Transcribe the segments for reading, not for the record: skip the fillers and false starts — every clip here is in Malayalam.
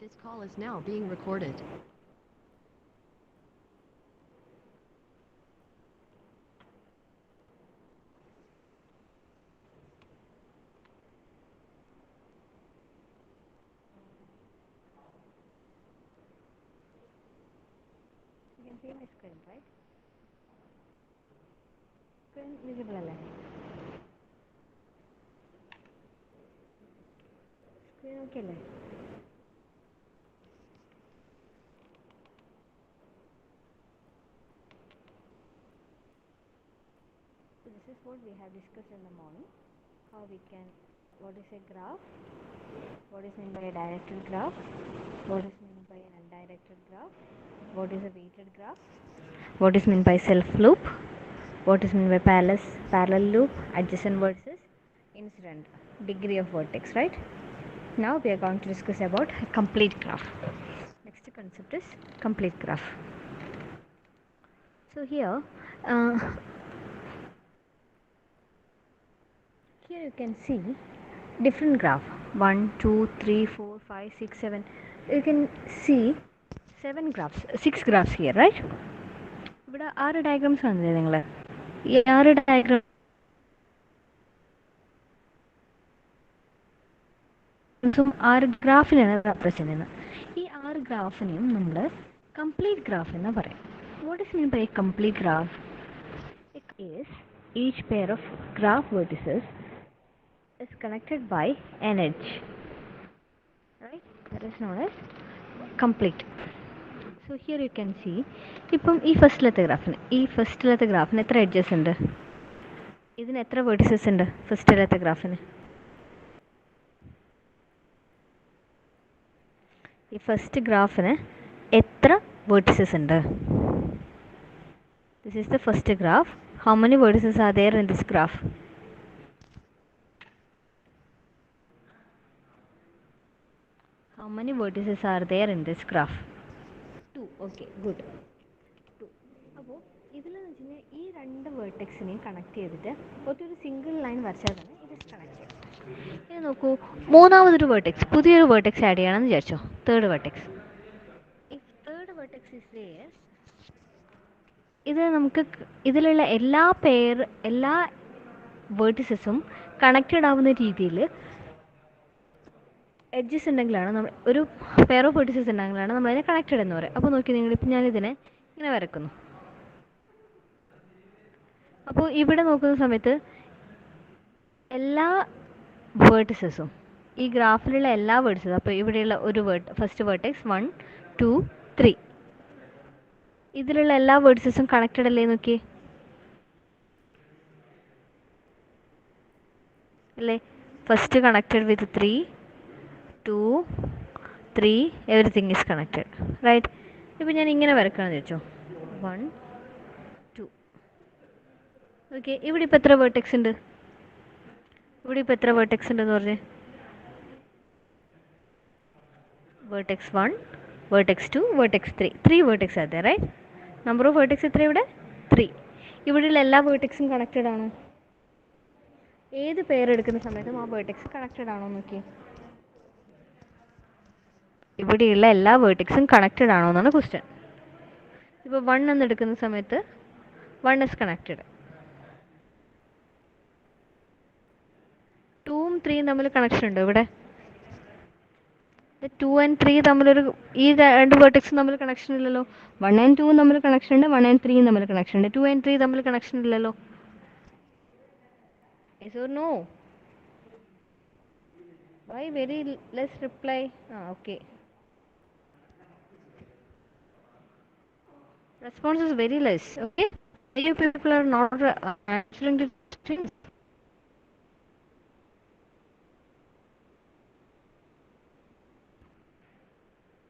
This call is now being recorded. You can see my screen, right? Screen visible അല്ലേ? Screen okay അല്ലേ? So this is what we have discussed in the morning. How we can, what is a graph? What is meant by a directed graph? What is meant by an undirected graph? What is a weighted graph? What is meant by self loop? What is meant by parallel loop, adjacent versus incident, degree of vertex, right? Now we are going to discuss about a complete graph. Next concept is complete graph. So here you can see different graph 1 2 3 4 5 6 7. You can see 7 graphs, 6 graphs here, right? ഇവിടെ 6 ഡയഗ്രാംസ് കാണില്ലേ നിങ്ങൾ? ഈ 6 ഡയഗ്രാംസും 6 ഗ്രാഫിനാണ് റെപ്രസെൻ്റ് ചെയ്യുന്നത്. ഈ 6 ഗ്രാഫിനെയും നമ്മൾ കംപ്ലീറ്റ് ഗ്രാഫ് എന്ന് പറയും. What is mean by complete graph? is each pair of graph vertices is connected by an edge, right? That is known as complete. So here you can see, ഇപ്പം ഈ ഫസ്റ്റിലത്തെ ഗ്രാഫിന് എത്ര എഡ്ജസ് ഉണ്ട്? ഇതിന് എത്ര വെർട്ടിസസ് ഉണ്ട് ഫസ്റ്റിലത്തെ ഗ്രാഫിന്? ഈ ഫസ്റ്റ് ഗ്രാഫിന് എത്ര വെർട്ടിസസ് ഉണ്ട്? This is the first graph. How many vertices are there in this graph? How many vertices are there in this graph? 2. Okay, good. 2. അപ്പോൾ ഇതിലെന്ന് വെച്ച് കഴിഞ്ഞാൽ ഈ രണ്ട് വേർട്ടെക്സിനെയും കണക്ട് ചെയ്തിട്ട് ഒറ്റൊരു സിംഗിൾ ലൈൻ വരച്ചാൽ തന്നെ ഇത് കണക്ട് ചെയ്യും. ഇനി നോക്കൂ, മൂന്നാമതൊരു വേർട്ടെക്സ്, പുതിയൊരു വേർട്ടെക്സ് ആഡ് ചെയ്യണമെന്ന് വിചാരിച്ചോ. Third vertex. If third vertex is there, ഇത് നമുക്ക് ഇതിലുള്ള എല്ലാ വേർട്ടിസസും കണക്റ്റഡ് ആവുന്ന രീതിയിൽ എഡ്ജസ് ഉണ്ടെങ്കിലാണ് നമ്മൾ ഒരു പെയർ ഓഫ് വേർട്ടിസസ് ഉണ്ടെങ്കിലാണ് നമ്മളതിനെ കണക്റ്റഡ് എന്ന് പറയുക. അപ്പോൾ നോക്കി നിങ്ങളിപ്പോൾ ഞാനിതിനെ ഇങ്ങനെ വരക്കുന്നു. അപ്പോൾ ഇവിടെ നോക്കുന്ന സമയത്ത് എല്ലാ വേർട്ടിസസും, ഈ ഗ്രാഫിലുള്ള എല്ലാ വേർട്ടിസസും, അപ്പോൾ ഇവിടെയുള്ള ഒരു ഫസ്റ്റ് വേർട്ടെക്സ് 1 2 3, ഇതിലുള്ള എല്ലാ വേർട്ടിസസും കണക്റ്റഡ് അല്ലേ? നോക്കി അല്ലേ? First connected with 3 2 3, everything is connected, right? ഇപ്പോൾ ഞാൻ ഇങ്ങനെ വരക്കാമെന്ന് വെച്ചോ, 1 2. ഓക്കെ, ഇവിടെ ഇപ്പോൾ എത്ര വേർട്ടെക്സ് ഉണ്ട്? ഇവിടെ ഇപ്പോൾ എത്ര വേർട്ടെക്സ് ഉണ്ടെന്ന് പറഞ്ഞേ? Vertex 1, vertex 2, vertex 3. 3 വേർട്ടെക്സ് അതെ, റൈറ്റ്? നമ്പർ ഓഫ് വേർട്ടെക്സ് എത്ര ഇവിടെ? 3. ഇവിടെയുള്ള എല്ലാ വേർട്ടെക്സും കണക്റ്റഡ് ആണോ? ഏത് പെയർ എടുക്കുന്ന സമയത്തും ആ വേർട്ടെക്സ് കണക്റ്റഡ് ആണോ നോക്കി. ഇവിടെയുള്ള എല്ലാ വേർട്ടെക്സും കണക്റ്റഡ് ആണോ എന്നാണ് ക്വസ്റ്റ്യൻ. ഇപ്പോൾ 1 എന്ന് എടുക്കുന്ന സമയത്ത് 1 ഇസ് കണക്റ്റഡ്. 2ഉം 3ഉം തമ്മിൽ കണക്ഷൻ ഉണ്ടോ ഇവിടെ? 2 and 3 തമ്മിലൊരു, ഈ രണ്ട് വേർട്ടെക്സും തമ്മിൽ കണക്ഷൻ ഇല്ലല്ലോ. 1 and 2 തമ്മിൽ കണക്ഷൻ ഉണ്ട്, 1 and 3 തമ്മിൽ കണക്ഷൻ ഉണ്ട്. 2 and 3 തമ്മിൽ കണക്ഷൻ ഇല്ലല്ലോ. Yes or no? Why very less reply? Okay. Response is very less. Okay. You people are not answering the things.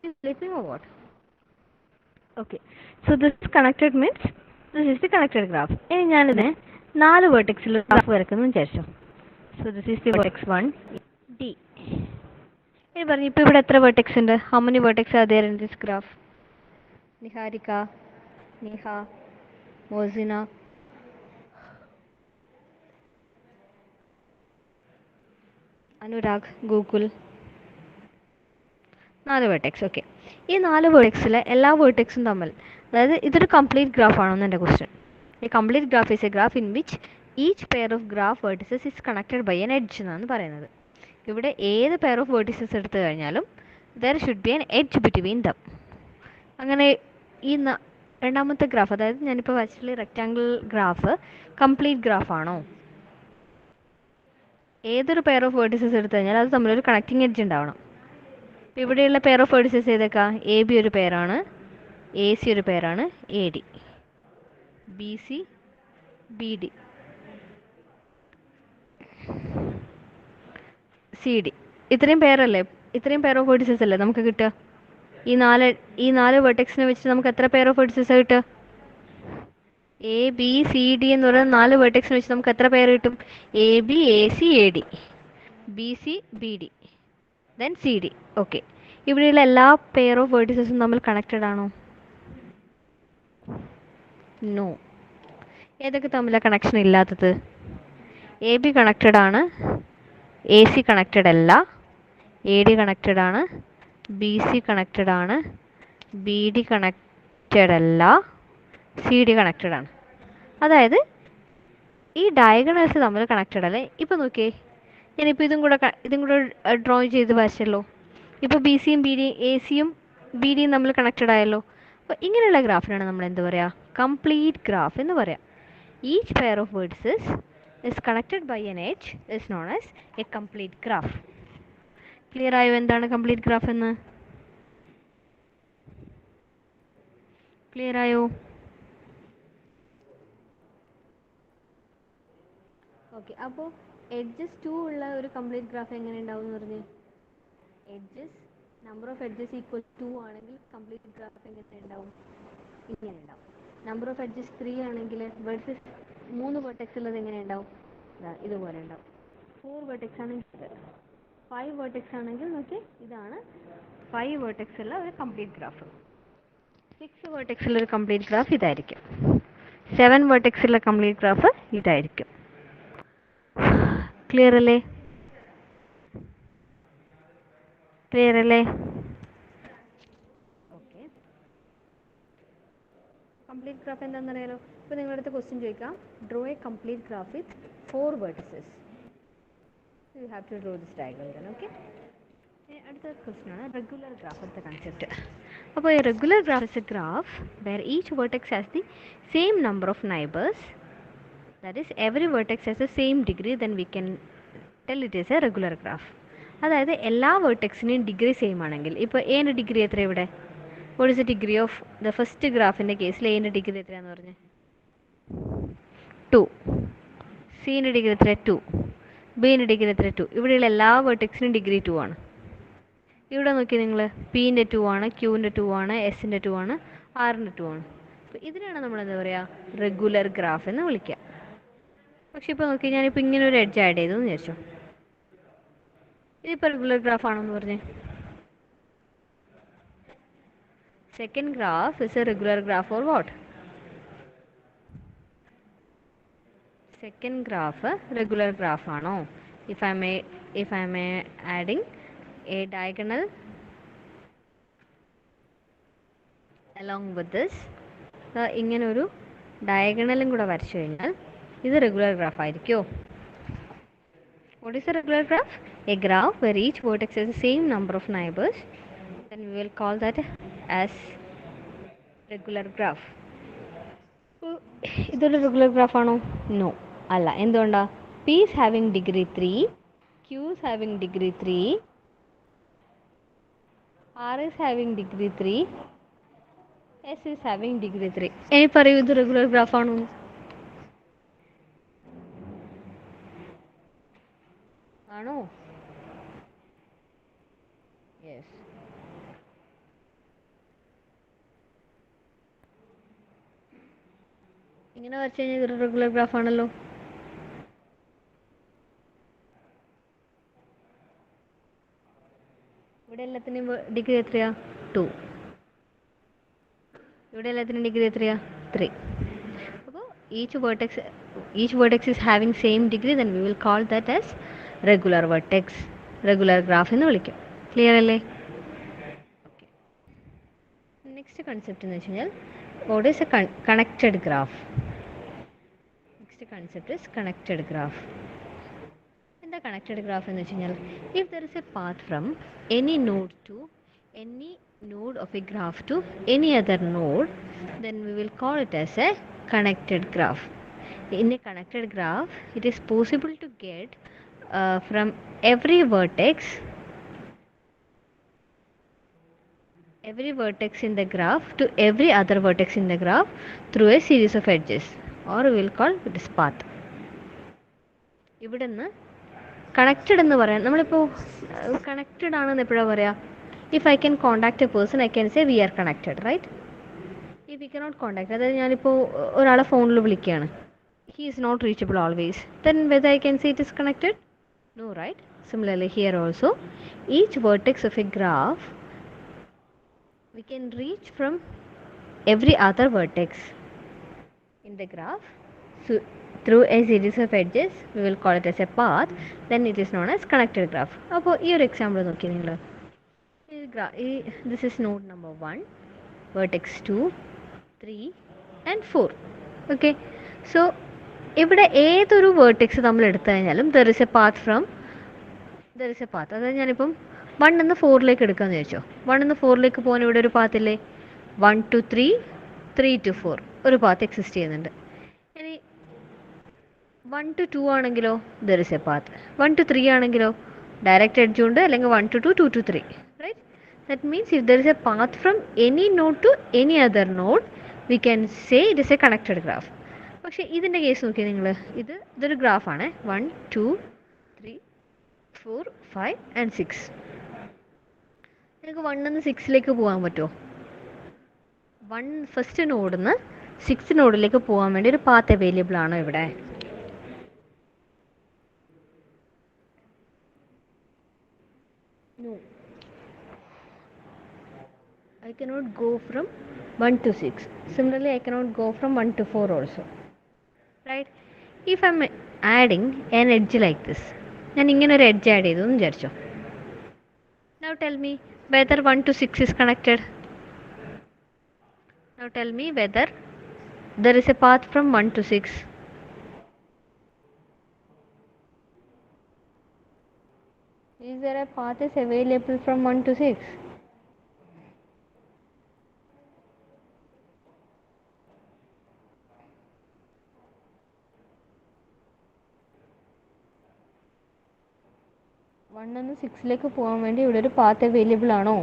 Is sleeping or what? Okay. So this connected means this is the connected graph. ഇനി ഞാനിതിനെ 4 വേർട്ടെക്സിൽ ഗ്രാഫ് വരക്കുന്നു വിചാരിച്ചു. So this is the vertex 1 D. ഇനി പറഞ്ഞു, ഇപ്പോൾ ഇവിടെ എത്ര വേർട്ടെക്സ് ഉണ്ട്? How many vertex are there in this graph? Niharika, Niha, Mohsina, Anurag, Gokul. 4 vertex. Okay, ഈ 4 വേർട്ടെക്സിലെ എല്ലാ വേർട്ടെക്സും തമ്മിൽ, അതായത് ഇതൊരു കംപ്ലീറ്റ് ഗ്രാഫ് ആണെന്ന് എൻ്റെ question. A complete graph is a graph in which each pair of graph vertices is connected by an edge എന്നാണ് പറയുന്നത്. ഇവിടെ ഏത് പെയർ ഓഫ് വേർട്ടിസസ് എടുത്തു കഴിഞ്ഞാലും there should be an edge between them. അങ്ങനെ ഈ രണ്ടാമത്തെ ഗ്രാഫ്, അതായത് ഞാനിപ്പോൾ വരച്ചിട്ടുള്ള റെക്റ്റാങ്കിൾ ഗ്രാഫ് കംപ്ലീറ്റ് ഗ്രാഫ് ആണോ? ഏതൊരു പെയർ ഓഫ് വേർട്ടിസസ് എടുത്തു കഴിഞ്ഞാൽ അത് തമ്മിലൊരു കണക്റ്റിംഗ് എഡ്ജ് ഉണ്ടാവണം. ഇവിടെയുള്ള പെയർ ഓഫ് വേർട്ടിസസ് ഏതൊക്കെ? എ ബി ഒരു പെയറാണ്, എ സി ഒരു പെയറാണ്, A D, B C, B D, C D. ഇത്രയും പെയറല്ലേ, ഇത്രയും പെയർ ഓഫ് വേർട്ടിസസ് അല്ലേ നമുക്ക് കിട്ടുക? ഈ നാല് വേർട്ടെക്സിനെ വെച്ചിട്ട് നമുക്ക് എത്ര പെയർ ഓഫ് വേർട്ടിസസ് കിട്ടുക? എ ബി സി ഡി എന്ന് പറയുന്ന 4 വേർട്ടെക്സിനെ വെച്ച് നമുക്ക് എത്ര പെയർ കിട്ടും? A B, A C, A D, B C, B D, then C D. Okay, ഇവിടെയുള്ള എല്ലാ പെയർ ഓഫ് വേർട്ടിസസും തമ്മിൽ കണക്റ്റഡ് ആണോ? നോ. ഏതൊക്കെ തമ്മിലാണ് കണക്ഷൻ ഇല്ലാത്തത്? എ ബി കണക്റ്റഡ് ആണ്, എ സി കണക്റ്റഡ് അല്ല, എ ഡി കണക്റ്റഡ് ആണ്, ബി സി കണക്റ്റഡ് ആണ്, ബി ഡി കണക്റ്റഡ് അല്ല, സി ഡി കണക്റ്റഡ് ആണ്. അതായത് ഈ ഡയഗണൽസ് തമ്മിൽ കണക്റ്റഡ് അല്ലേ? ഇപ്പോൾ നോക്കിയേ, ഞാനിപ്പോൾ ഇതും കൂടെ ഡ്രോ ചെയ്ത് വരച്ചല്ലോ. ഇപ്പോൾ ബി സിയും ബി ഡി, എ സിയും ബി ഡിയും തമ്മിൽ കണക്റ്റഡ് ആയല്ലോ. അപ്പോൾ ഇങ്ങനെയുള്ള ഗ്രാഫിനാണ് നമ്മൾ എന്ത് പറയുക? കംപ്ലീറ്റ് ഗ്രാഫ് എന്ന് പറയാം. Each pair of vertices is connected by an edge is known as a complete graph. Clear ആയോ എന്താണ് കംപ്ലീറ്റ് ഗ്രാഫ് എന്ന്? ക്ലിയർ ആയോ? ഓക്കെ, അപ്പോൾ എഡ്ജസ് 2 ഉള്ള ഒരു കംപ്ലീറ്റ് ഗ്രാഫ് എങ്ങനെ ഉണ്ടാവും എന്ന് പറഞ്ഞ്? Edges, number of edges equal 2 ആണെങ്കിൽ കംപ്ലീറ്റ് ഗ്രാഫ് എങ്ങനെ ഉണ്ടാവും? ഇങ്ങനെ ഉണ്ടാവും. നമ്പർ ഓഫ് എഡ്ജസ് 3 ആണെങ്കിൽ വേർസസ് 3 വേർട്ടെക്സ് ഉള്ളത് എങ്ങനെ ഉണ്ടാവും? ഇതുപോലെ ഉണ്ടാവും. 4 വേർട്ടെക്സ് ആണെങ്കിൽ 5 വേർട്ടെക്സ് ആണെങ്കിൽ നോക്കി, ഇതാണ് 5 വേർട്ടെക്സ് ഉള്ള ഒരു കംപ്ലീറ്റ് ഗ്രാഫ്. 6 വേർട്ടെക്സ് ഉള്ള ഒരു കംപ്ലീറ്റ് ഗ്രാഫ് ഇതായിരിക്കും. 7 വേർട്ടെക്സ് ഉള്ള കംപ്ലീറ്റ് ഗ്രാഫ് ഇതായിരിക്കും. ക്ലിയർ അല്ലേ? ക്ലിയർ അല്ലേ? ഓക്കെ, കംപ്ലീറ്റ് ഗ്രാഫ് എന്താണെന്നറിയാലോ. ഇപ്പോൾ നിങ്ങളുടെ അടുത്ത് ക്വസ്റ്റ്യൻ ചോദിക്കാം, draw a complete graph with 4 vertices. You have to draw this diagram then. Okay, അടുത്ത ക്വസ്റ്റ്യൻ ആണ് റെഗുലർ ഗ്രാഫ്. അടുത്ത കൺസെപ്റ്റ്. അപ്പോൾ ഈ regular graph is a graph where each vertex has the same number of neighbours, that is every vertex has the same degree, then we can tell it is A regular graph. അതായത് എല്ലാ വേർട്ടെക്സിൻ്റെയും ഡിഗ്രി സെയിം ആണെങ്കിൽ, ഇപ്പോൾ എന്റെ ഡിഗ്രി എത്ര ഇവിടെ? What is the degree of the first ഗ്രാഫിൻ്റെ കേസിൽ എന്റെ ഡിഗ്രി എത്രയാണെന്ന് പറഞ്ഞ്? 2. സിൻ്റെ ഡിഗ്രി എത്ര? 2. ബിൻ്റെ ഡിഗ്രി എത്ര? 2. ഇവിടെയുള്ള എല്ലാ വേർട്ടെക്സിനും ഡിഗ്രി 2 ആണ്. ഇവിടെ നോക്കി നിങ്ങൾ, പിൻ്റെ 2 ആണ്, ക്യൂവിൻ്റെ 2 ആണ്, എസിൻ്റെ 2 ആണ്, ആറിൻ്റെ 2 ആണ്. അപ്പോൾ ഇതിനാണ് നമ്മൾ എന്താ പറയുക? റെഗുലർ ഗ്രാഫ് എന്ന് വിളിക്കുക. പക്ഷെ ഇപ്പോൾ നോക്കി, ഞാനിപ്പോൾ ഇങ്ങനെ ഒരു എഡ്ജ് ആഡ് ചെയ്തു എന്ന് വിചാരിച്ചു. ഇതിപ്പോൾ റെഗുലർ ഗ്രാഫ് ആണോ എന്ന് പറഞ്ഞേ? Second graph is A regular graph or what? Second graph regular graph ആണോ? if I am adding a diagonal along with this, ഇങ്ങനെ ഒരു ഡയഗണലും കൂടെ വരച്ചു കഴിഞ്ഞാൽ ഇത് റെഗുലർ ഗ്രാഫ് ആയിരിക്കുമോ? What is a regular graph? A graph where each vertex has the same number of neighbors, then we will call that as regular graph. ഇതൊരു റെഗുലർ ഗ്രാഫ് ആണോ? നോ, അല്ല. എന്തുകൊണ്ടാ? P is having degree 3, Q is having degree 3, R is having degree 3, S is having degree 3. ഇനി പറയൂ, ഇത് റെഗുലർ ഗ്രാഫ് ആണോ? ആണോ? യെസ്. ഇങ്ങനെ വരച്ചു കഴിഞ്ഞാൽ ഇതൊരു റെഗുലർ ഗ്രാഫ് ആണല്ലോ. ഇവിടെ എല്ലാത്തിനും ഡിഗ്രി എത്രയാ? 2. ഇവിടെ എല്ലാത്തിനും ഡിഗ്രി എത്രയാ? 3. അപ്പോൾ each vertex is having same degree, then we will call that as regular vertex, regular graph എന്ന് വിളിക്കും. ക്ലിയർ അല്ലേ? നെക്സ്റ്റ് കൺസെപ്റ്റ് എന്ന് വെച്ച് കഴിഞ്ഞാൽ what is a connected graph. Next concept is connected graph. എന്താ കണക്റ്റഡ് ഗ്രാഫ് എന്ന് വെച്ച് കഴിഞ്ഞാൽ if there is a path from any node to any node of a graph to any other node, then we will call it as a connected graph. In a connected graph, it is possible to get from every vertex in the graph to every other vertex in the graph through a series of edges, or we will call it as path. ഇവിടെ നിന്ന് കണക്റ്റഡ് എന്ന് പറയാൻ നമ്മളിപ്പോൾ കണക്റ്റഡ് ആണെന്ന് എപ്പോഴാണ് പറയുക? If I can contact a person, I can say we are connected, right? If we cannot contact, അതായത് ഞാനിപ്പോൾ ഒരാളെ ഫോണിൽ വിളിക്കുകയാണ്, he is not reachable always, then whether I can say it is connected? No, right? Similarly here also, each vertex of a graph we can reach from every other vertex in the graph, so through a series of edges we will call it as a path, then it is known as connected graph. അപ്പോൾ ഈ ഒരു എക്സാമ്പിൾ നോക്കി നിങ്ങൾ, this is node number 1, vertex 2, 3 and 4. Okay, so ഇവിടെ ഏതൊരു വേർട്ടെക്സ് നമ്മൾ എടുത്തു കഴിഞ്ഞാലും there is a path. അതായത് ഞാനിപ്പം 1 നിന്ന് 4ലേക്ക് എടുക്കാമെന്ന് ചോദിച്ചോ, 1 നിന്ന് 4ലേക്ക് പോകാൻ ഇവിടെ ഒരു പാത്ത് ഇല്ലേ? 1 to 3, 3 to 4 ഒരു പാത്ത് എക്സിസ്റ്റ് ചെയ്യുന്നുണ്ട്. ഇനി 1 to 2 ആണെങ്കിലോ there is a path. 1 to 3 ആണെങ്കിലോ ഡയറക്റ്റ് എഡ്ജ് ഉണ്ട്, അല്ലെങ്കിൽ 1 to 2, 2 to 3, right? That means if there is a path from any node to any other node, we can say it is a connected graph. പക്ഷേ ഇതിൻ്റെ കേസ് നോക്കിയാൽ നിങ്ങൾ, ഇതൊരു ഗ്രാഫാണ്. 1, 2, 3, 4, 5 and 6. നിങ്ങൾക്ക് 1 നിന്ന് 6ലേക്ക് പോകാൻ പറ്റുമോ? 1 ഫസ്റ്റ് നോഡിൽ നിന്ന് 6th നോഡിലേക്ക് പോകാൻ വേണ്ടി ഒരു പാത്ത് അവൈലബിൾ ആണോ ഇവിടെ? No. I cannot go from 1 to 6. Similarly, I cannot go from 1 to 4 also. Right? If I am adding an edge like this, ഞാൻ ഇങ്ങനെ ഒരു എഡ്ജ് ആഡ് ചെയ്തു എന്ന് വിചാരിച്ചോ. Now tell me whether 1 to 6 is connected. Now tell me whether there is a path from 1 to 6. Is there a path is available from 1 to 6? One നിന്ന് 6ലേക്ക് പോകാൻ വേണ്ടി ഇവിടെ ഒരു പാത്ത് അവൈലബിൾ ആണോ?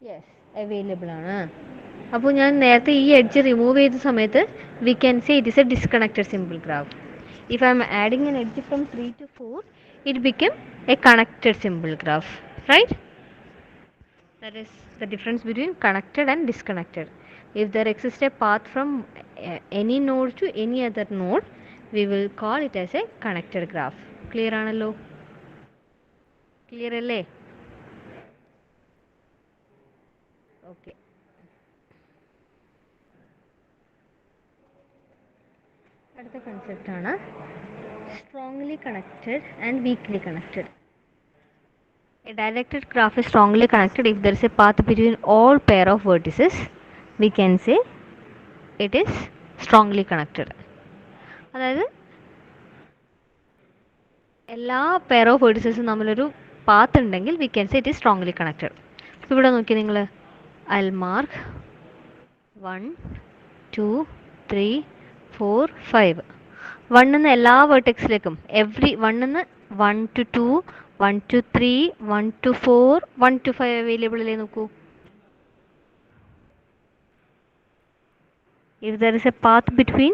യെസ്, അവൈലബിൾ ആണ്. അപ്പോൾ ഞാൻ നേരത്തെ ഈ എഡ്ജ് റിമൂവ് ചെയ്ത സമയത്ത് we can say it is A disconnected simple graph. If I am adding an edge from 3 to 4, it became a connected symbol graph, right? That is the difference between connected and disconnected. If there exists a path from any node to any other node, we will call it as a connected graph. Clear ആണല്ലോ? Clear അല്ലേ? Okay. അടുത്ത കൺസെപ്റ്റ് ആണ് strongly connected and weakly connected. A directed graph is strongly connected if there is a path between all pair of vertices. We can say it is strongly connected. അതായത് എല്ലാ പെയർ ഓഫ് വേർട്ടിസസും തമ്മിലൊരു പാത്ത് ഉണ്ടെങ്കിൽ we can say it is strongly connected. അപ്പോൾ ഇവിടെ നോക്കി നിങ്ങൾ, I'll mark 1, 2, 3, 4, 5. 1 നിന്ന് എല്ലാ വേർട്ടെക്സിലേക്കും എവ്രി 1 നിന്ന് 1 to 2, 1 to 3, 1 to 4, 1 to 5 available അല്ലേ? നോക്കൂ. If there is a path between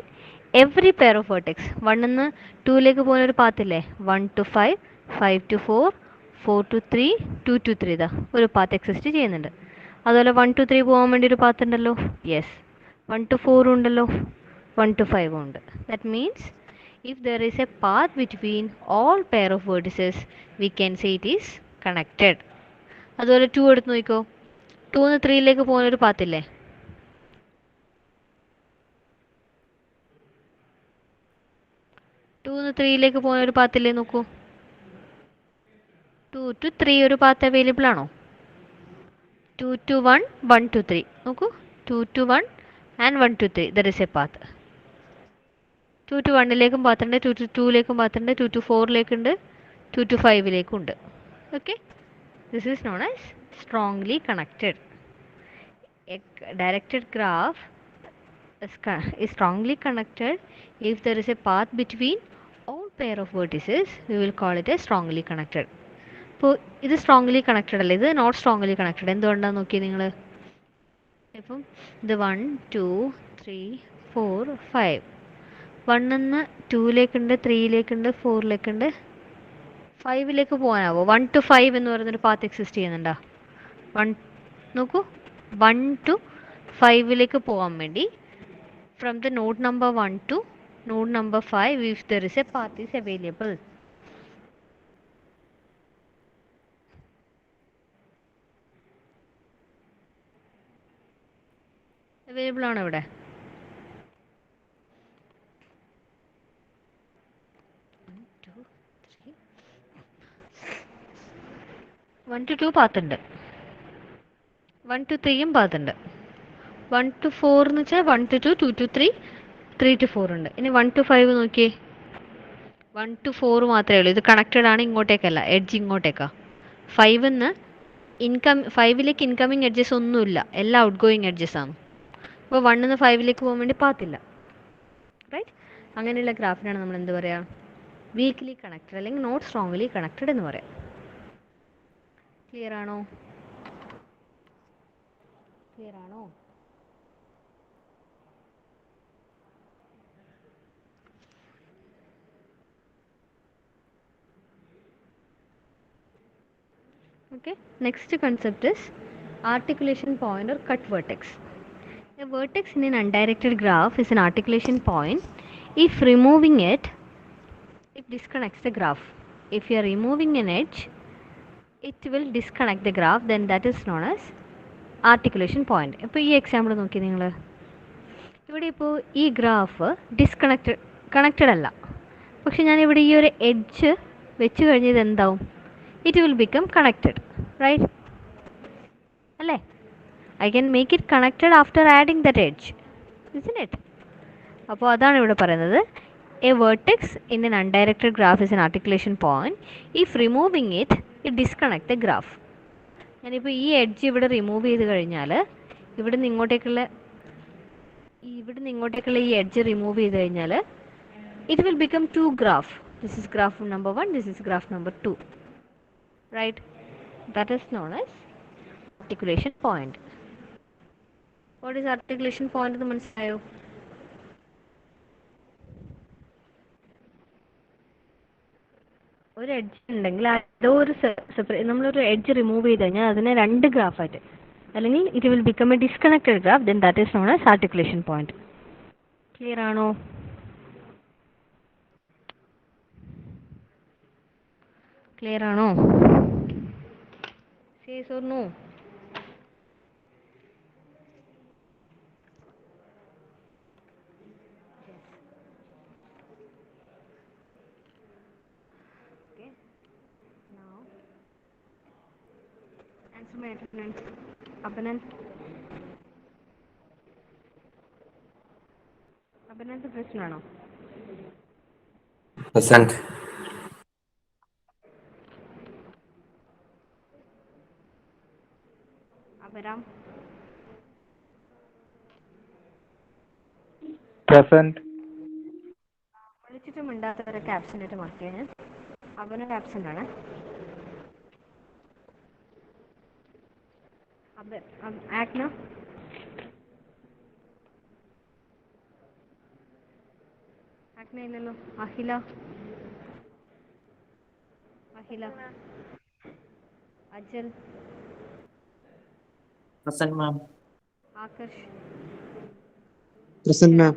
every pair of vertex, 1 നിന്ന് 2ലേക്ക് പോകുന്ന ഒരു പാത്ത് ഇല്ലേ? 1 to 5, 5 to 4, 4 to 3, 2 to 3 ഇതാ ഒരു പാത്ത് എക്സിസ്റ്റ് ചെയ്യുന്നുണ്ട്. അതുപോലെ 1 to 3 പോകാൻ വേണ്ടി ഒരു പാത്ത് ഉണ്ടല്ലോ. യെസ്. 1 to 4 ഉണ്ടല്ലോ, 1 to 5 ഉണ്ട്. That means if there is a path between all pair of vertices, we can say it is connected. അതുപോലെ 2 എടുത്ത് നോക്കിക്കോ. 2 നിന്ന് 3ലേക്ക് പോകുന്ന ഒരു പാത്ത് ഇല്ലേ? 2 നിന്ന് 3ലേക്ക് പോകുന്ന ഒരു പാത്ത് ഇല്ലേ? നോക്കൂ. 2 to 3 ഒരു പാത്ത് അവൈലബിൾ ആണോ? 2 to 1, 1 to 3. നോക്കൂ, 2 to 1 and 1 to 3. There is a path. 2 to 1ലേക്കും പാത്തുണ്ട്, 2 to 2ലേക്കും പാത്തുണ്ട്, 2 to 4ലേക്കുണ്ട്, 2 to 5ലേക്കും ഉണ്ട്. Okay, this is non as strongly connected. A directed graph is strongly connected if there is a path between all pair of vertices. We will call it as strongly connected. ഇപ്പോൾ ഇത് സ്ട്രോങ്ലി കണക്റ്റഡ് അല്ല, ഇത് നോട്ട് സ്ട്രോങ്ലി കണക്റ്റഡ്. എന്തുകൊണ്ടാണെന്ന് നോക്കിയാൽ നിങ്ങൾ, ഇപ്പം ഇത് 1 2 3 4 5, 1 2ലേക്കുണ്ട്, 3ലേക്കുണ്ട്, 4ലേക്കുണ്ട്, 5ലേക്ക് പോകാനാവോ? 1 to 5 എന്ന് പറയുന്നൊരു പാത്ത് എക്സിസ്റ്റ് ചെയ്യുന്നുണ്ടോ? 1 നോക്കൂ, 1 to 5ലേക്ക് പോകാൻ വേണ്ടി from the node number 1 to node number 5, if there is a path is available. Available ആണോ ഇവിടെ? One two 2 പാത്തുണ്ട്, 1 to 3യും പാത്തുണ്ട്. 1 to 4 എന്ന് വെച്ചാൽ 1 to 2, 2 to 3, 3 to 4 ഉണ്ട്. ഇനി 1 to 5 നോക്കിയേ, 1 to 4 മാത്രമേ ഉള്ളൂ. ഇത് കണക്റ്റഡ് ആണ്, ഇങ്ങോട്ടേക്കല്ല, എഡ്ജ് ഇങ്ങോട്ടേക്കാ. 5ലേക്ക് ഇൻകമിങ് എഡ്ജസ് ഒന്നുമില്ല, എല്ലാം ഔട്ട് ഗോയിങ് എഡ്ജസ് ആണ്. അപ്പോൾ 1 5ലേക്ക് പോകാൻ വേണ്ടി പാത്തില്ല, റൈറ്റ്? അങ്ങനെയുള്ള ഗ്രാഫിനാണ് നമ്മൾ എന്ത് പറയുക? വീക്ക്ലി കണക്റ്റഡ് അല്ലെങ്കിൽ നോട്ട് സ്ട്രോങ്ലി കണക്റ്റഡ് എന്ന് പറയാം. ക്ലിയർ ആണോ? ക്ലിയർ ആണോ? Okay, next concept is articulation point or cut vertex. A vertex in an undirected graph is an articulation point. If removing it, it disconnects the graph. If you are removing an edge, it will disconnect the graph, then that is known as articulation point. ഇപ്പോൾ ഈ എക്സാമ്പിൾ നോക്കി നിങ്ങൾ, ഇവിടെ ഇപ്പോൾ ഈ ഗ്രാഫ് കണക്റ്റഡ് അല്ല, പക്ഷെ ഞാനിവിടെ ഈ ഒരു എഡ്ജ് വെച്ച് കഴിഞ്ഞത് എന്താവും? It will become connected, right? അല്ലേ? I can make it connected after adding that edge, isn't it? അപ്പോൾ അതാണ് ഇവിടെ പറയുന്നത്. A vertex in an undirected graph is an articulation point. If removing it, it disconnect the graph. ഞാനിപ്പോൾ ഈ എഡ്ജ് ഇവിടെ റിമൂവ് ചെയ്ത് കഴിഞ്ഞാൽ ഇവിടുന്ന് ഇങ്ങോട്ടേക്കുള്ള ഈ എഡ്ജ് റിമൂവ് ചെയ്ത് കഴിഞ്ഞാൽ it will become two graph. This is graph number 1, this is graph number 2, right? That is known as articulation point. What is articulation point എന്ന് മനസ്സിലായോ? ഒരു എഡ്ജ് ഉണ്ടെങ്കിൽ അതോ ഒരു നമ്മളൊരു എഡ്ജ് റിമൂവ് ചെയ്ത് കഴിഞ്ഞാൽ അതിനെ രണ്ട് ഗ്രാഫായിട്ട്, അല്ലെങ്കിൽ it will become a disconnected graph, then that is non as articulation point. Clear ആണോ? ക്ലിയർ ആണോ? Yes or no? അഭിനന്ദ് പ്രശ്നമാണോ? അപരാം വിളിച്ചിട്ടും മിണ്ടാത്തവരൊക്കെ ആബ്സെന്റ് ആയിട്ട് മാർക്ക് ചെയ്യാൻ. അവനൊരു ആബ്സെന്റ് ആണ്. ആഗ്ന ഇല്ലല്ലോ. Akhila Ajal, Present, ma'am. Akarsh, Present, ma'am.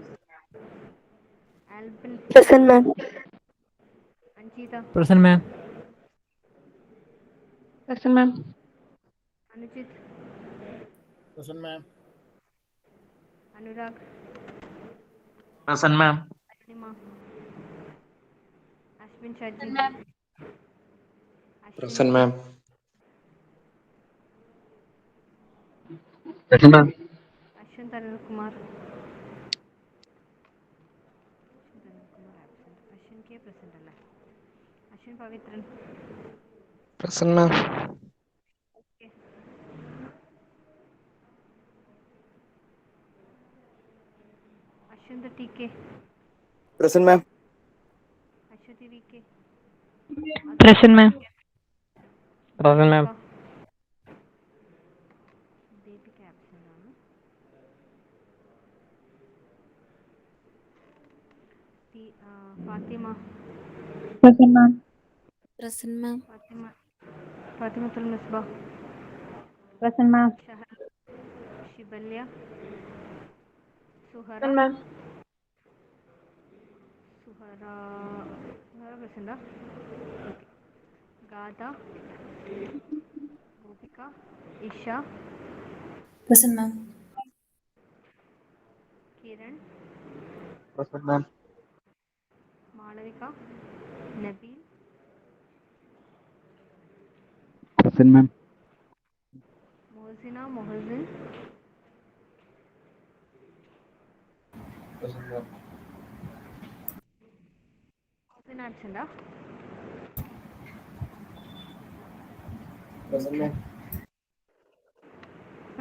Albin, Present, ma'am. Anjitha, Present, ma'am. Present, ma'am. Anujith, Present, ma'am. Anurag, Present, ma'am. Arunima, Ashwin Shaji, Present, ma'am. Present, ma'am. Ashwin Kumar. Ashwin K present അല്ലേ? Ashwin Pavitran. Present, ma'am. Okay. Ashwin TK. Present, ma'am. Ashwati VK. Present, ma'am. Present, ma'am. Deepika absent ആണ്. Fatima. Present, ma'am. Present, ma'am. Fatimatul Misbah. Present, ma'am. Shahar. Shibalya. Suhara. Present, ma'am. Suhara present ആ? Okay. Gada. Gopika. Isha. Present, ma'am. Kiran. Present, ma'am. Malavika. Nabil. Present, ma'am. Mohsina. Mohsin. Mohsin absent ആ? Present, ma'am.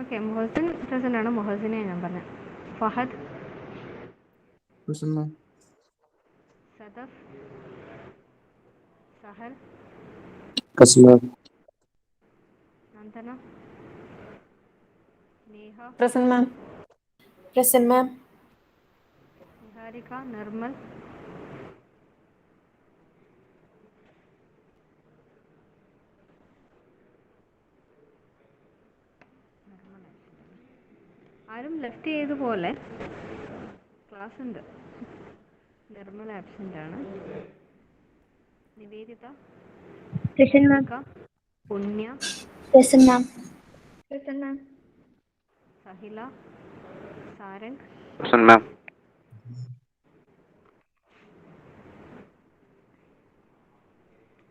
Okay, Mohsin present ആണ്. മൊഹസിനെ ഞാൻ പറഞ്ഞത്. Fahad. Present, ma'am. Sadaf. Sahal. Present, ma'am. Nandana. Neha. Present, ma'am. Present, ma'am. Niharika. Nirmal. ആരും ലെഫ്റ്റ് ചെയ്തപോലെ ക്ലാസ് ഉണ്ട്. നിർമ്മൽ ആബ്സെന്റ് ആണ്. നിവേദിത. Present, ma'am. പുണ്യ. Present, ma'am. Present, ma'am. Sahila. Sarang. Present, ma'am.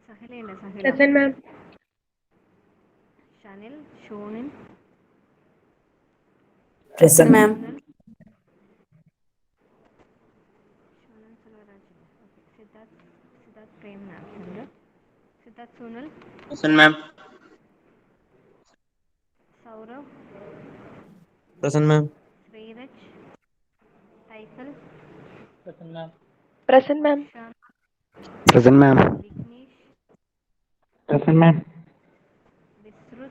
സഹിലയുണ്ട്. Sahila. Present, ma'am. Shanil. Shonin. Present, ma'am. Shonin Selvaraj. Okay. Siddharth Prem absent. Siddharth Sunil. Present, ma'am. Saurav. Present, ma'am. Sreeraj. Taisal. Present, ma'am. Present, ma'am. Shan. Present, ma'am. Vignesh. Present, ma'am. Visruth.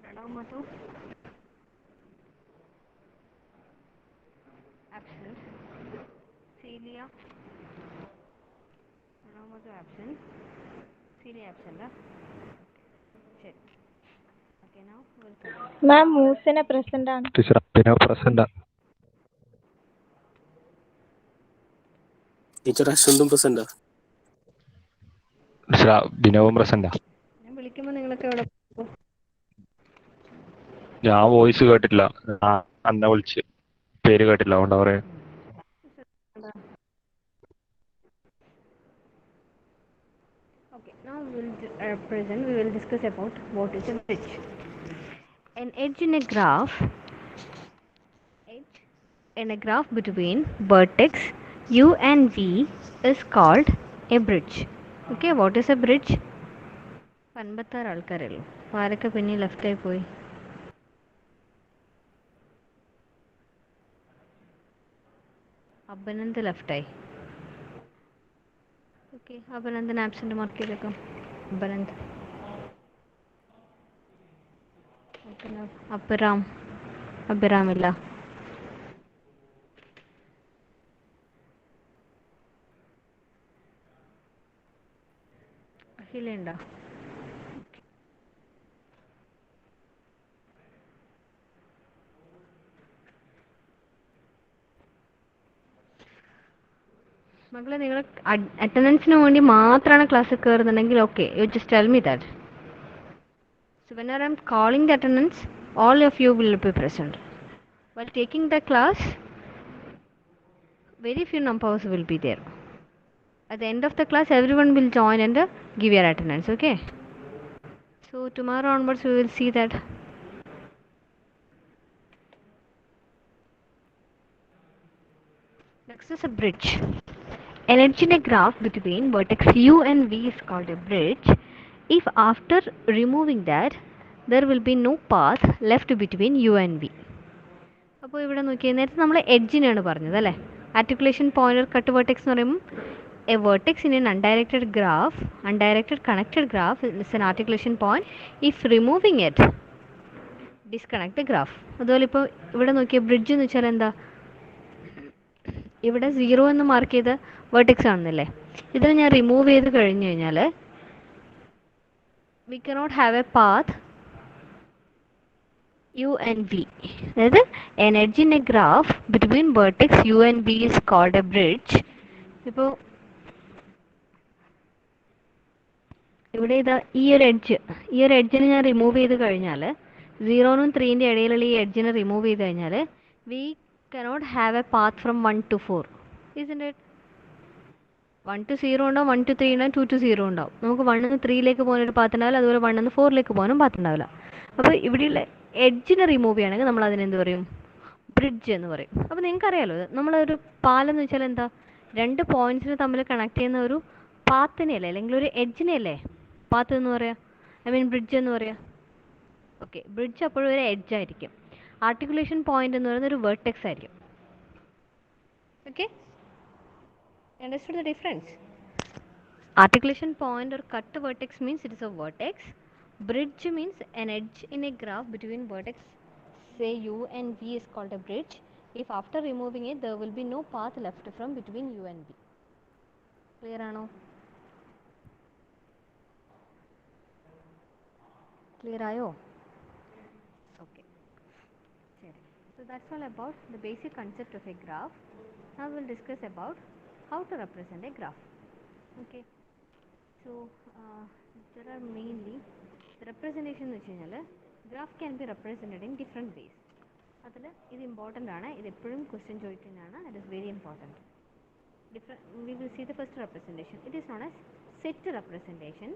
Pranav Madhu. Absent. Seelia. Pranav Madhu absent. Seelia absent. ശരി. Okay, now welcome. Ma'am, Mohsina present ആണ്. Teacher, Abhinav present. ടീച്ചർ അശ്വന്തും പ്രസന്റ്. Teacher, Abhinav present. ഞാൻ വിളിക്കുമ്പോൾ നിങ്ങളൊക്കെ എവിടെ പോകും? ഞാൻ വോയിസ് കേട്ടില്ല. അന്ന വിളിച്ച് പേര് കേട്ടില്ല, അതുകൊണ്ടാ പറയാ. Okay, now we will discuss about what is an edge. An edge in a graph between vertex u and v is called a bridge. Okay, what is a bridge? 56 ആൾക്കാരല്ലോ. ആരൊക്കെ പിന്നെ ലെഫ്റ്റായി പോയി? അഭിനന്ദ് ലെഫ്റ്റായി. ഓക്കെ, അഭിനന്ദൻ ആബ്സെന്റ് മാർക്ക് ചെയ്തേക്കാം. അഭിനന്ദ്. അഭിറാമില്ല. അഖിലുണ്ടോ? മകളെ, നിങ്ങൾ അറ്റൻഡൻസിന് വേണ്ടി മാത്രമാണ് ക്ലാസ്സിൽ കയറുന്നുണ്ടെങ്കിൽ okay, you just tell me that. So whenever I am calling the attendance, all of you will be present. While taking the class, very few numbers will be there. At the end of the class, everyone will join and give your attendance, okay? So tomorrow onwards, we will see that. Next is a bridge. Energy in a graph between vertex u and v is called a bridge if after removing that there will be no path left between u and v. അപ്പോൾ ഇവിടെ നോക്കിയാൽ നേരത്തെ നമ്മൾ എഡ്ജിനാണ് പറഞ്ഞത് അല്ലേ? ആർട്ടിക്കുലേഷൻ പോയിന്റർ കട്ട് വെർട്ടെക്സ് എന്ന് പറയുമ്പോൾ A vertex in N undirected graph, undirected connected graph is an articulation point if removing it disconnect the graph. അതുപോലെ ഇപ്പോൾ ഇവിടെ നോക്കിയ ബ്രിഡ്ജ് എന്ന് വെച്ചാൽ എന്താ? ഇവിടെ 0 എന്ന് മാർക്ക് ചെയ്ത വെർട്ടെക്സ് ആണെന്നല്ലേ? ഇതിൽ ഞാൻ റിമൂവ് ചെയ്ത് കഴിഞ്ഞു കഴിഞ്ഞാൽ we cannot have A path u and v. അതായത് energy in A graph between vertex u and v is called a bridge. ഇപ്പോൾ ഇവിടെ ഇതാ ഈ ഒരു എഡ്ജിനെ ഞാൻ റിമൂവ് ചെയ്ത് കഴിഞ്ഞാൽ 0നും 3ൻ്റെ ഇടയിലുള്ള ഈ എഡ്ജിനെ റിമൂവ് ചെയ്ത് കഴിഞ്ഞാൽ V cannot have a path from 1 to 4, isn't it? 1 to 0 ഉണ്ടാവും, 1 to 3 ഉണ്ടാവും, 2 to 0 ഉണ്ടാവും. നമുക്ക് 1 നിന്ന് 3ലേക്ക് പോകാനൊരു പാത്ത് ഉണ്ടാവില്ല, അതുപോലെ 1 നിന്ന് 4ലേക്ക് പോകാനും പാത്ത് ഉണ്ടാവില്ല. അപ്പോൾ ഇവിടെയുള്ള എഡ്ജിനെ റിമൂവ് ചെയ്യുകയാണെങ്കിൽ നമ്മൾ അതിനെന്ത് പറയും? ബ്രിഡ്ജ് എന്ന് പറയും. അപ്പോൾ നിങ്ങൾക്കറിയാലോ, നമ്മളൊരു പാലം എന്ന് വെച്ചാൽ എന്താ? 2 പോയിന്റ്സിനെ തമ്മിൽ കണക്ട് ചെയ്യുന്ന ഒരു പാത്തിനെയല്ലേ, അല്ലെങ്കിൽ ഒരു എഡ്ജിനെയല്ലേ പാത്ത് എന്ന് പറയാം, ബ്രിഡ്ജ് എന്ന് പറയാം. ഓക്കെ, ബ്രിഡ്ജ് അപ്പോഴും ഒരു എഡ്ജ് ആയിരിക്കും. ആർട്ടിക്കുലേഷൻ പോയിന്റ് എന്ന് പറയുന്നത് ഒരു വെർട്ടെക്സ് ആയിരിക്കും. Okay, understood the difference? Articulation point or cut vertex means it is a vertex. Bridge means an edge in a graph between vertex say u and v is called a bridge if after removing it there will be no path left from between u and v. Clear ആണോ? Clear ആയോ? Okay. So that's all about the basic concept of a graph. Now we'll discuss about how to represent a graph. Okay. So there are mainly the representation എന്ന് വെച്ച് കഴിഞ്ഞാൽ graph can be represented in different ways. അതിൽ ഇത് ഇമ്പോർട്ടൻ്റ് ആണ്, ഇത് എപ്പോഴും ക്വസ്റ്റ്യൻ ചോദിക്കുന്നതാണ്. It is very important. We will see the first representation. It is known as set representation,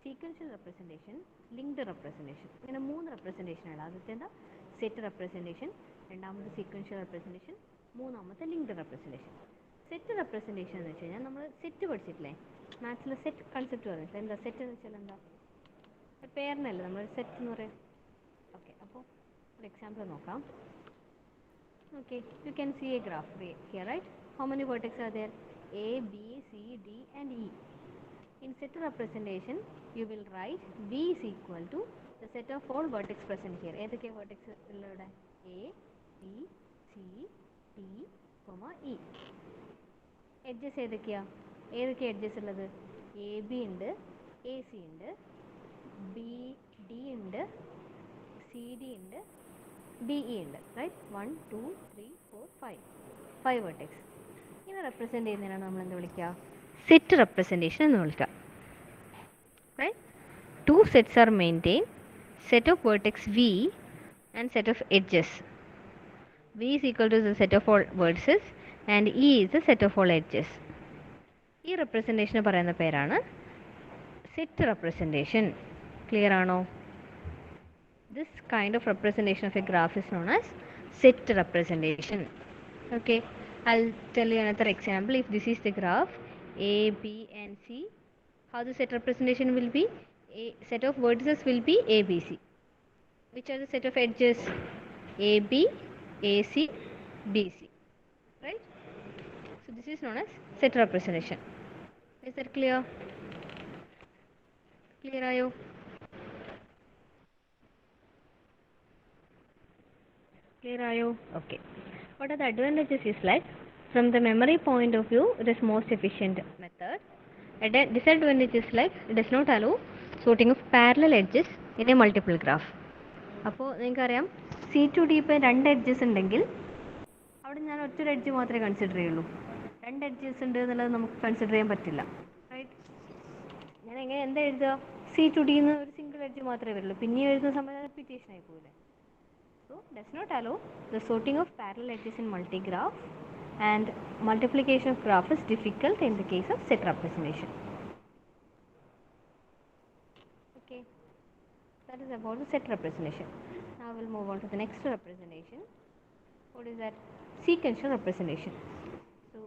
sequential representation, linked representation. ഇങ്ങനെ 3 representation ആണ്. ആദ്യത്തെ എന്താ? സെറ്റ് റെപ്രസെൻറ്റേഷൻ, രണ്ടാമത്തെ സീക്വൻഷ്യൽ റെപ്രസെൻറ്റേഷൻ, മൂന്നാമത്തെ ലിങ്ക്ഡ് റെപ്രസെൻറ്റേഷൻ. സെറ്റ് റെപ്രസെൻറ്റേഷൻ എന്ന് വെച്ച് കഴിഞ്ഞാൽ നമ്മൾ സെറ്റ് പഠിച്ചിട്ടില്ലേ? മാത്സിൽ സെറ്റ് കൺസെപ്റ്റ് പറഞ്ഞിട്ടില്ല. എന്താ സെറ്റ് എന്ന് വെച്ചാൽ? എന്താ പേരിനല്ലേ നമ്മൾ സെറ്റ് എന്ന് പറയാം. ഓക്കെ, അപ്പോൾ ഒരു എക്സാമ്പിൾ നോക്കാം. Okay, you can see a graph here, right? How many vertex are there? A, B, C, D and E. In set representation, you will write V is equal to the set of all vertex present here. ഏതൊക്കെ vertex ഉള്ളവിടെ? A, B, C, D, E. Edges ഏതൊക്കെയാ? ഏതൊക്കെ edges ഉള്ളത്? A, B ഉണ്ട്, A, C ഉണ്ട്, B, D ഉണ്ട്, C, D ഉണ്ട്, D, E ഉണ്ട്, right? 1, 2, 3, 4, 5 vertex. ഇങ്ങനെ റെപ്രസെൻറ്റ് ചെയ്യുന്നതിനാണ് നമ്മൾ എന്ത് വിളിക്കുക? സെറ്റ് റെപ്രസെൻറ്റേഷൻ എന്ന് വിളിക്കാം. Right? 2 sets are maintained, set of vertex V and set of edges. V is equal to the set of all vertices and E is the set of all edges. ഈ റെപ്രസെൻറ്റേഷന് പറയുന്ന പേരാണ് സെറ്റ് റെപ്രസെൻറ്റേഷൻ. ക്ലിയർ ആണോ? This kind of representation of a graph is known as set representation. Okay, I'll tell you another example. If this is the graph A, B and C, how the set representation will be? A set of vertices will be A, B, C. Which are the set of edges? A, B, A, C, B, C. Right? So this is known as set representation. Is that clear? Clear ayo? Clear ayo? Okay. What are the advantages is like, from the memory point of view, it is most efficient method. A disadvantage is like, it does not allow sorting of parallel edges in a multiple graph. അപ്പോൾ നിങ്ങൾക്കറിയാം, C to D ഇപ്പോൾ 2 എഡ്ജസ് ഉണ്ടെങ്കിൽ അവിടെ ഞാൻ ഒറ്റൊരു എഡ്ജ് മാത്രമേ കൺസിഡർ ചെയ്യുള്ളൂ. 2 എഡ്ജസ് ഉണ്ട് എന്നുള്ളത് നമുക്ക് കൺസിഡർ ചെയ്യാൻ പറ്റില്ല, റൈറ്റ്? ഞാൻ എങ്ങനെ എന്താ എഴുതുക? C to D എന്ന് ഒരു സിംഗിൾ എഡ്ജ് മാത്രമേ വരുള്ളൂ. പിന്നെ എഴുതുന്ന സമയത്ത് റിപ്പീറ്റേഷൻ ആയി പോകില്ലേ? So does not allow the sorting of parallel edges in multigraph. and multiplication of graph is difficult in the case of set representation. Okay, that is about the set representation. Now we'll move on to the next representation. What is that? Sequential representation. So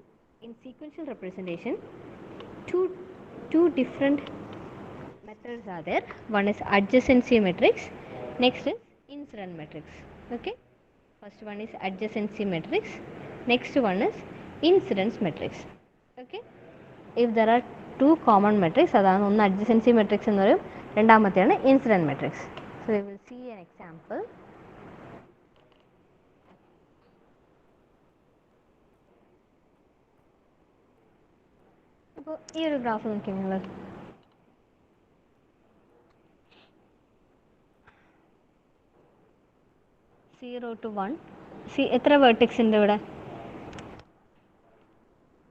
in sequential representation, two different methods are there. One is adjacency matrix, next is incident matrix. Okay, first one is adjacency matrix, next one is incidence matrix. Okay, if there are two common matrix, അതാണ് ഒന്ന് adjacency matrix എന്ന് പറയും, രണ്ടാമത്തെയാണ് incident matrix. So we will see an example. അപ്പോൾ ഈ ഒരു ഗ്രാഫ് നോക്കി നിങ്ങൾ, 0 to 1. എത്ര വേർട്ടെക്സ് ഉണ്ട് ഇവിടെ?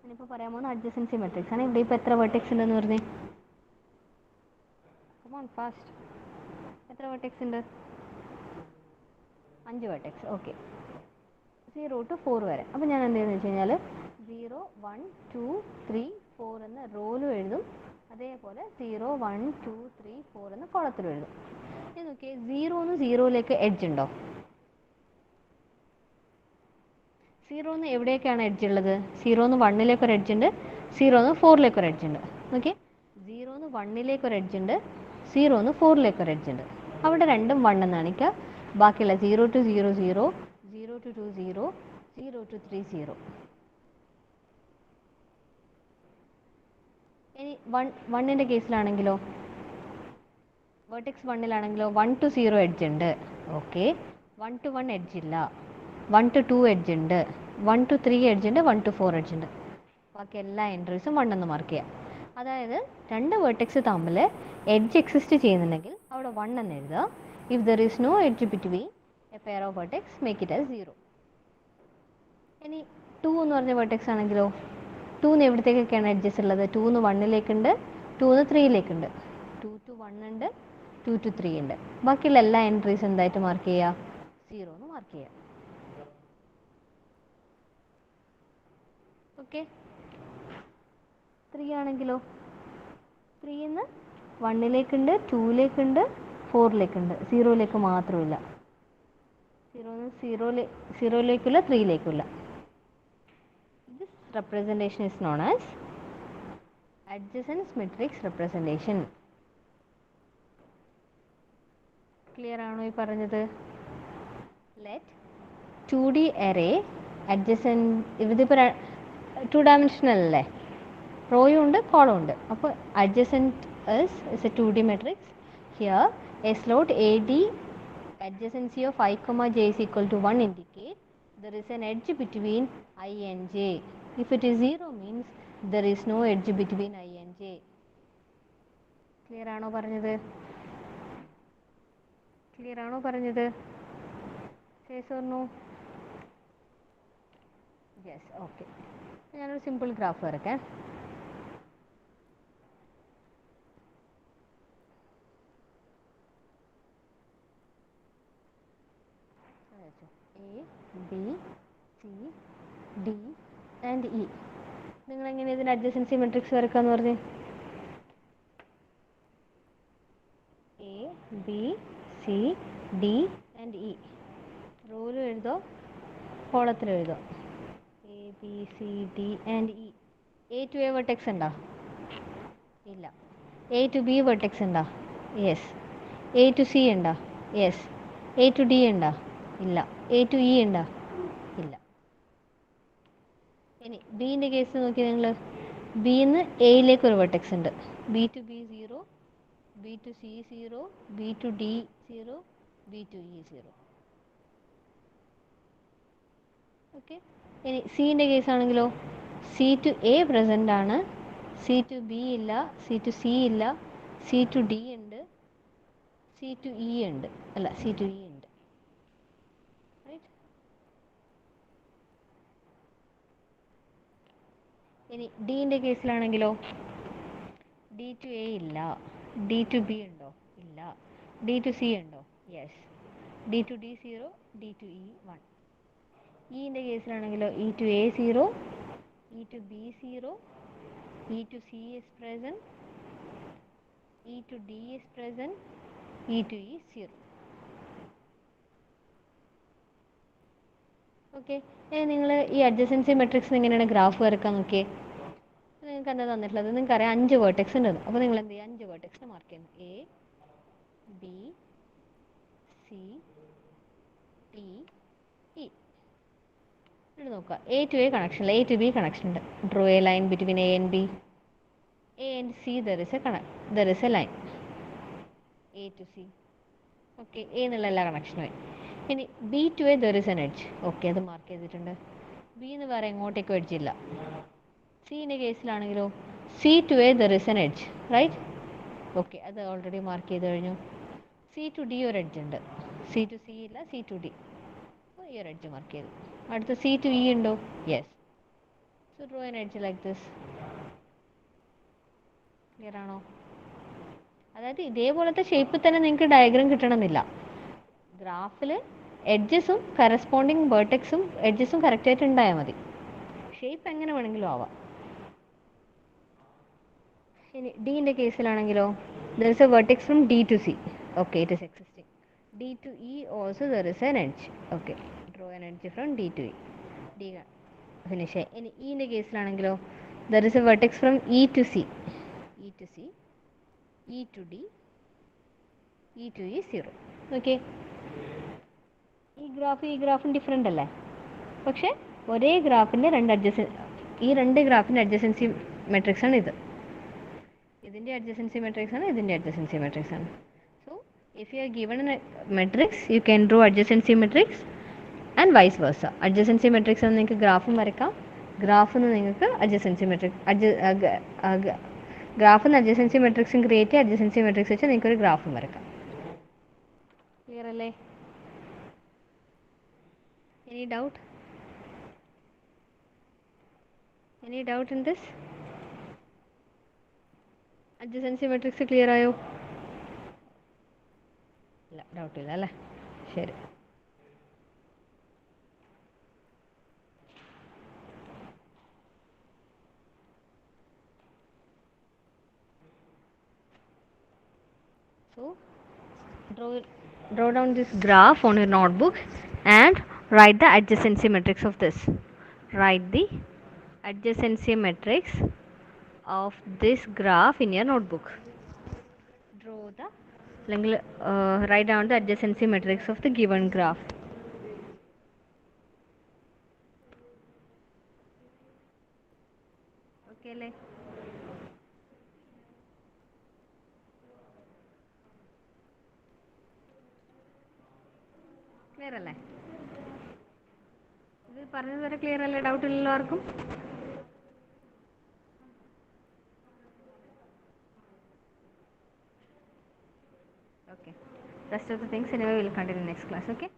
ഞാനിപ്പോൾ പറയാൻ പോകുന്ന അഡ്ജസൻസി മെട്രിക്സ് ആണ്. ഇവിടെ ഇപ്പോൾ എത്ര വേർട്ടെക്സ് ഉണ്ടെന്ന് പറഞ്ഞേ? Come on fast. എത്ര വേർട്ടെക്സ് ഉണ്ട്? 5 വേർട്ടെക്സ്. ഓക്കെ, 0 to 4 വരെ. അപ്പോൾ ഞാൻ എന്ത് ചെയ്യുന്നത് വെച്ച് കഴിഞ്ഞാൽ 0, 1, 2, 3, 4 എന്ന റോയിലും എഴുതും, അതേപോലെ 0, 1, 2, 3, 4 എന്ന കോളത്തിലും എഴുതും. ഇത് നോക്കിയേ, 0 0യിലേക്ക് എഡ്ജ് ഉണ്ടോ? 0 എവിടെയൊക്കെയാണ് എഡ്ജ് ഉള്ളത്? 0 1ലേക്ക് ഒരു എഡ്ജ് ഉണ്ട്, 0 4ലേക്ക് ഒരു എഡ്ജ് ഉണ്ട്. ഓക്കെ, 0 1ലേക്ക് ഒരു എഡ്ജ് ഉണ്ട്, 0 4ലേക്ക് ഒരു എഡ്ജ് ഉണ്ട്. അവിടെ രണ്ടും 1 എന്ന് കാണിക്കുക. ബാക്കിയുള്ള 0 to 0 0, 0 to 2 0, 0 to 3 0. ഇനി 1ൻ്റെ കേസിലാണെങ്കിലോ, വേർട്ടെക്സ് 1ലാണെങ്കിലോ 1 to 0 എഡ്ജ് ഉണ്ട്. ഓക്കെ, 1 to 1 എഡ്ജ് ഇല്ല, 1 to 2 എഡ്ജ് ഉണ്ട്, 1 to 3 എഡ്ജ് ഉണ്ട്, 1 to 4 എഡ്ജ് ഉണ്ട്. ബാക്കി എല്ലാ എൻട്രീസും 1 എന്ന് മാർക്ക് ചെയ്യാം. അതായത് രണ്ട് വേർട്ടെക്സ് തമ്മിൽ എഡ്ജ് എക്സിസ്റ്റ് ചെയ്യുന്നുണ്ടെങ്കിൽ അവിടെ 1 എന്ന് എഴുതുക. If there is no edge between a pair of vertex, make it as 0. ഇനി 2 എന്ന് പറഞ്ഞ വേർട്ടെക്സ് ആണെങ്കിലോ, 2 എവിടത്തേക്കൊക്കെയാണ് എഡ്ജസ് ഉള്ളത്? 2 1ലേക്കുണ്ട്, 2 3ലേക്കുണ്ട്, 2 to 1 ഉണ്ട്, 2 to 3 ഉണ്ട്. ബാക്കിയുള്ള എല്ലാ എൻട്രീസും എന്തായിട്ട് മാർക്ക് ചെയ്യുക? 0 എന്ന് മാർക്ക് ചെയ്യുക. ഓക്കെ, 3 ആണെങ്കിലോ, 3 1ലേക്കുണ്ട്, 2ലേക്കുണ്ട്, 4ലേക്കുണ്ട്, 0ലേക്ക് മാത്രമില്ല. 0ലേക്കില്ല, 3ലേക്കില്ല. This representation is known as adjacent matrix representation. Clear ആണോ ഈ പറഞ്ഞത്? Let 2D array adjacent, ഇതിപ്പോൾ 2 dimensional അല്ലേ, റോയും ഉണ്ട് കോളം ഉണ്ട്. അപ്പോൾ adjacent is a 2D matrix. Here a slot AD adjacency of I, j is equal to 1 indicate there is an edge between I and j. If it is 0 means there is no edge between I and j. Clear ആണോ പറഞ്ഞത്? ക്ലിയർ ആണോ പറഞ്ഞത്? Yes or no? Yes, okay. ഞാനൊരു സിമ്പിൾ ഗ്രാഫ് വരയ്ക്കാം. A, B, C, D and E. നിങ്ങളെങ്ങനെ ഇതിൻ്റെ അഡ്ജസൻസി മെട്രിക്സ് വരയ്ക്കാന്ന് പറഞ്ഞേ? A, B, C, D and E. റോയിലും എഴുതോ കോളത്തിലും എഴുതോ? A, B, C, D and E. A to A vertex ഉണ്ടോ? ഇല്ല. A to B vertex ഉണ്ടോ? യെസ്. A to C ഉണ്ടോ? യെസ്. A to D ഉണ്ടോ? ഇല്ല. A to E ഉണ്ടോ? ഇല്ല. ഇനി ബിൻ്റെ കേസ് നോക്കി നിങ്ങൾ. ബിന്ന് എയിലേക്ക് ഒരു വെർട്ടെക്സ് ഉണ്ട്. B to B 0, B to C 0, B to D 0, B to E 0. Okay, ഇനി സിൻ്റെ കേസ് ആണെങ്കിലോ, C to A പ്രസൻ്റ് ആണ്, C to B ഇല്ല, C to C ഇല്ല, C to D ഉണ്ട്, C to E ഉണ്ട്, അല്ല C to E ഉണ്ട്. റൈറ്റ്. ഇനി ഡിൻ്റെ കേസിലാണെങ്കിലോ, D to A ഇല്ല, D to B ഉണ്ടോ? ഇല്ല. D to C ഉണ്ടോ? Yes. D to D 0, D to E 1. ഇൻ്റെ കേസിലാണെങ്കിലോ E to A 0, E to B 0, E to C is present, E to D is present, E to E 0. Okay, നിങ്ങൾ ഈ അഡ്ജസൻസി മെട്രിക്സ് എങ്ങനെയാണ് ഗ്രാഫ് വരക്കാൻ നോക്കിയേ. നിങ്ങൾക്ക് എന്താ തന്നിട്ടുള്ളത്, നിങ്ങൾക്കറിയാം 5 വേർട്ടെക്സ് ഉണ്ട്. അപ്പോൾ നിങ്ങൾ എന്ത് ചെയ്യുക, 5 വേർട്ടെക്സിന് മാർക്ക് ചെയ്യുന്നു. A, B, C, D, E. എന്നിട്ട് നോക്കുക, എ ടു എ കണക്ഷൻ ഇല്ല, എ ടു ബി കണക്ഷൻ ഉണ്ട്. Draw a line between A and B. A and C there is a line A to C. Okay, A എന്നുള്ള എല്ലാ കണക്ഷനും. ഇനി B to A there is an edge. Okay, അത് മാർക്ക് ചെയ്തിട്ടുണ്ട്. ബി എന്ന് പറയാൻ എങ്ങോട്ടേക്കും എഡ്ജ് ഇല്ല. സിൻ്റെ കേസിലാണെങ്കിലോ C to A there is an edge, right. Okay, അത് ഓൾറെഡി മാർക്ക് ചെയ്ത് കഴിഞ്ഞു. സി ടു ഡി ഒരു എഡ്ജ് ഉണ്ട്. സി ടു സി ഇല്ല, സി ടു ഡി. അപ്പോൾ ഈ ഒരു എഡ്ജ് മാർക്ക് ചെയ്തു. അടുത്ത സി ടു ഇ ഉണ്ടോ? Yes. So draw an edge like this. Clear ആണോ? അതായത് ഇതേപോലത്തെ ഷേപ്പിൽ തന്നെ നിങ്ങൾക്ക് ഡയഗ്രാം കിട്ടണമെന്നില്ല. ഗ്രാഫിൽ എഡ്ജസും കറസ്പോണ്ടിങ് വേർട്ടെക്സും എഡ്ജസും കറക്റ്റായിട്ട് ഉണ്ടായാൽ മതി. ഷേപ്പ് എങ്ങനെ വേണമെങ്കിലും ആവാം. ഇനി ഡിൻ്റെ കേസിലാണെങ്കിലോ there is a vertex from D to C. Okay, it is existing. D to E also there is an edge. Okay, draw an edge from D to E. D finish ആയി. ഇനി ഇൻ്റെ കേസിലാണെങ്കിലോ there is a vertex from E to C, E to C, E to D, E to E 0. Okay, ഈ ഗ്രാഫും ഡിഫറെൻ്റ് അല്ലേ? പക്ഷേ ഒരേ ഗ്രാഫിൻ്റെ ഈ രണ്ട് ഗ്രാഫിൻ്റെ അഡ്ജസൻസി മെട്രിക്സ് ആണ് ഇത്. ഇതിൻ്റെ അഡ്ജസൻസി മെട്രിക്സ് ആണ്, ഇതിൻ്റെ അഡ്ജസൻസി മെട്രിക്സ് ആണ്. So if you are given a matrix you can draw adjacency matrix and vice versa. Adjacency matrix എന്ന് നിങ്ങൾക്ക് ഗ്രാഫും വരയ്ക്കാം, ഗ്രാഫിൽ നിന്ന് നിങ്ങൾക്ക് അഡ്ജസൻസി മെട്രിക്സ് ഗ്രാഫിൽ നിന്ന് അഡ്ജസൻസി മെട്രിക്സും ക്രിയേറ്റ് ചെയ്യുക. അഡ്ജസൻസി മെട്രിക്സ് വെച്ച് നിങ്ങൾക്ക് ഒരു ഗ്രാഫും വരയ്ക്കാം. ക്ലിയർ അല്ലേ? Any doubt? Any doubt in this? Adjacency matrix clear ആയോ? ഇല്ല, ഡൗട്ട് ഇല്ല അല്ലേ? ശരി. So draw down this graph on your notebook and write the adjacency matrix of this. Write the adjacency matrix of this graph in your notebook. Write down the adjacency matrix of the given graph. Okay, le? Clear അല്ലേ? ഇത് പറഞ്ഞത് വരെ ക്ലിയർ അല്ലേ? ഡൗട്ട് ഇല്ലല്ലോ ആർക്കും? Okay. Rest of the things anyway we'll continue next class. Okay.